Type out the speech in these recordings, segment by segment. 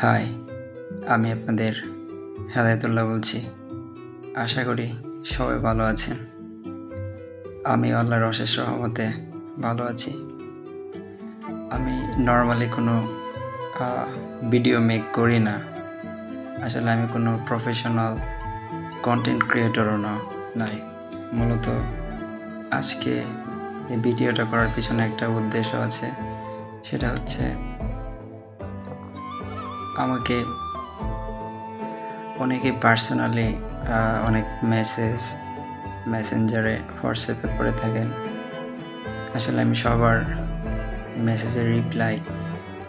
High, আমি আপনাদের হেদায়েতুল্লাহ বলছি। আশা করি সবাই ভালো আছেন। আমি আল্লাহর অশেষ রহমতে ভালো আছি। আমি নর্মালি কোনো ভিডিও মেক করি না। আসলে আমি কোনো প্রফেশনাল কন্টেন্ট ক্রিয়েটরও নাই। মূলত আজকে এই ভিডিওটা করার পিছনে একটা উদ্দেশ্য আছে, সেটা হচ্ছে আমাকে অনেকে পার্সোনালি অনেক মেসেঞ্জারে হোয়াটসঅ্যাপে করে থাকেন। আসলে আমি সবার মেসেজের রিপ্লাই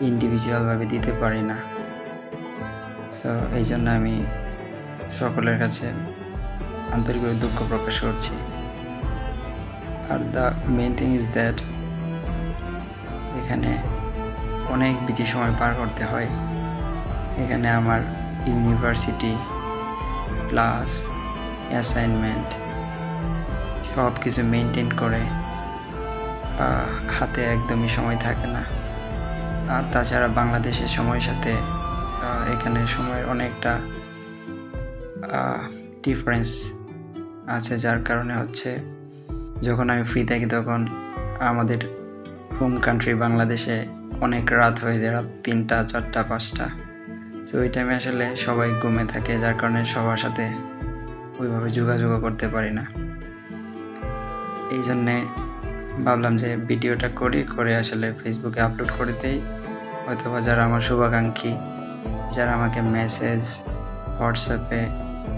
ইন্ডিভিজুয়ালভাবে দিতে পারি না। সো এই জন্য আমি সকলের কাছে আন্তরিকভাবে দুঃখ প্রকাশ করছি। Are the main thing is that এখানে অনেক বেশি সময় পার করতে হয়। এখানে আমার ইউনিভার্সিটি ক্লাস অ্যাসাইনমেন্ট সব কিছু মেনটেন করে হাতে একদমই সময় থাকে না। আর তাছাড়া বাংলাদেশের সময়ের সাথে এখানে সময়ের অনেকটা ডিফারেন্স আছে, যার কারণে হচ্ছে যখন আমি ফ্রি থাকি তখন আমাদের হোম কান্ট্রি বাংলাদেশে অনেক রাত হয়ে যায়, রাত 3টা 4টা 5টা। তো ওই টাইমে আসলে সবাই ঘুমে থাকে, যার কারণে সবার সাথে ওইভাবে যোগাযোগ করতে পারি না। এই জন্যে ভাবলাম যে ভিডিওটা করে আসলে ফেসবুকে আপলোড করে দিই। অথবা যারা আমার শুভাকাঙ্ক্ষী, যারা আমাকে হোয়াটসঅ্যাপে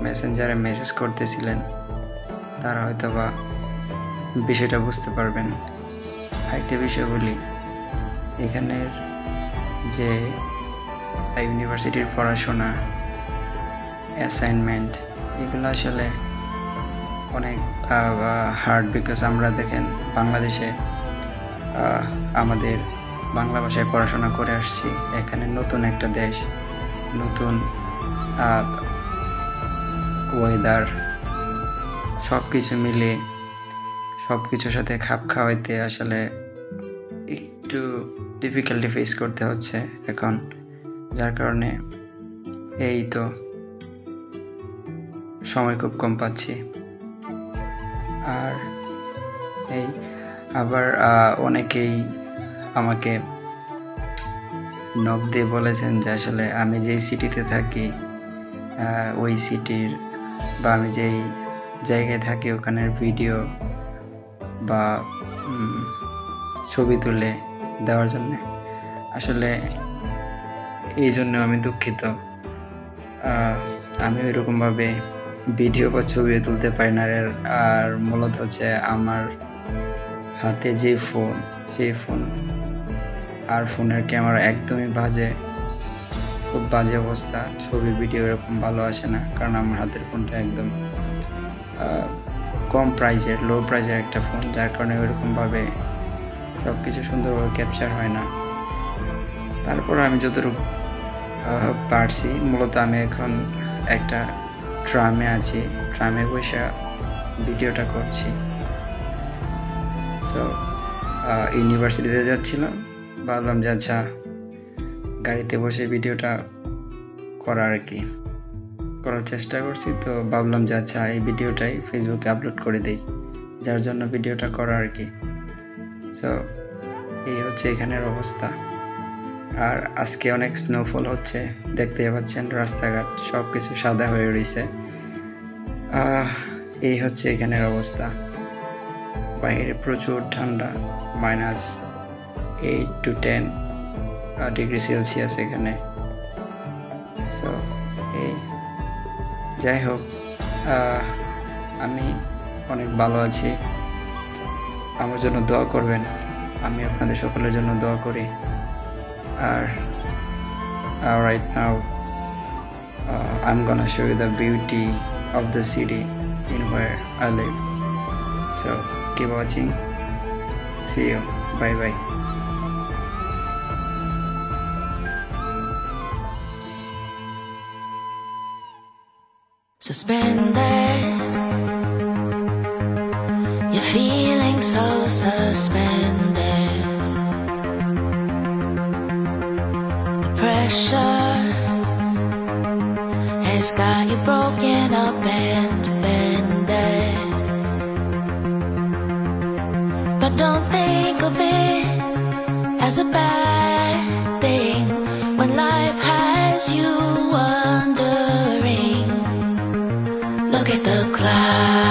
মেসেঞ্জারে মেসেজ করতেছিলেন, তারা হয়তো বা বিষয়টা বুঝতে পারবেন। আরেকটা বিষয় বলি, এখানের যে ইউনিভার্সিটির পড়াশোনা অ্যাসাইনমেন্ট এগুলো আসলে অনেক হার্ড, বিকজ আমরা দেখেন বাংলাদেশে আমাদের বাংলা ভাষায় পড়াশোনা করে আসছি। এখানে নতুন একটা দেশ, নতুন ওয়েদার, সব কিছু মিলে সব কিছুর সাথে খাপ খাওয়াইতে আসলে একটু ডিফিকাল্টি ফেস করতে হচ্ছে এখন, যার কারণে এই তো সময় খুব কম পাচ্ছি। আর এই আবার অনেকেই আমাকে নক দিয়ে বলেছেন যে আসলে আমি যেই সিটিতে থাকি ওই সিটির বা আমি যেই জায়গায় থাকি ওখানের ভিডিও বা ছবি তুলে দেওয়ার জন্য। আসলে এই জন্য আমি দুঃখিত। আমি ওইরকমভাবে ভিডিও বা ছবিও তুলতে পারি না। আর মূলত হচ্ছে আমার হাতে যে ফোন, সেই ফোন আর ফোনের ক্যামেরা একদমই বাজে, খুব বাজে অবস্থা। ছবি ভিডিও এরকম ভালো আসে না, কারণ আমার হাতের ফোনটা একদম কম প্রাইজের, লো প্রাইজের একটা ফোন, যার কারণে ওইরকমভাবে সব কিছু সুন্দরভাবে ক্যাপচার হয় না। তারপর আমি যতটুকু পারছি, মূলত আমি এখন একটা ট্রামে আছি, ট্রামে বসে ভিডিওটা করছি। সো ইউনিভার্সিটিতে যাচ্ছিলাম, ভাবলাম যে আচ্ছা গাড়িতে বসে ভিডিওটা করার চেষ্টা করছি। তো ভাবলাম যে আচ্ছা এই ভিডিওটাই ফেসবুকে আপলোড করে দেই, যার জন্য ভিডিওটা করা আর কি। সো এই হচ্ছে এখানের অবস্থা। আর আজকে অনেক স্নোফল হচ্ছে, দেখতে পাচ্ছেন রাস্তাঘাট সব কিছু সাদা হয়ে রয়েছে। এই হচ্ছে এখানের অবস্থা। বাইরে প্রচুর ঠান্ডা, -8 to 10 ডিগ্রি সেলসিয়াস এখানে। সো এই যাই হোক, আমি অনেক ভালো আছি। আমার জন্য দোয়া করবেন, আমি আপনাদের সকলের জন্য দোয়া করি। আর right now I'm gonna show you the beauty of the city in where I live. So keep watching. See you. Bye bye. Suspended, you're feeling so suspended. The pressure it's got you broken up and bended. But don't think of it as a bad thing when life has you wondering. Look at the clouds.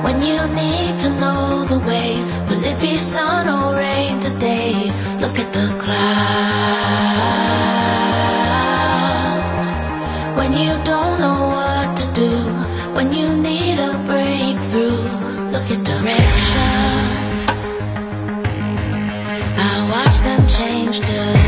When you need to know the way, will it be sun or rain today? Look at the clouds. When you don't know what to do, when you need a breakthrough, look at direction. I watch them change direction.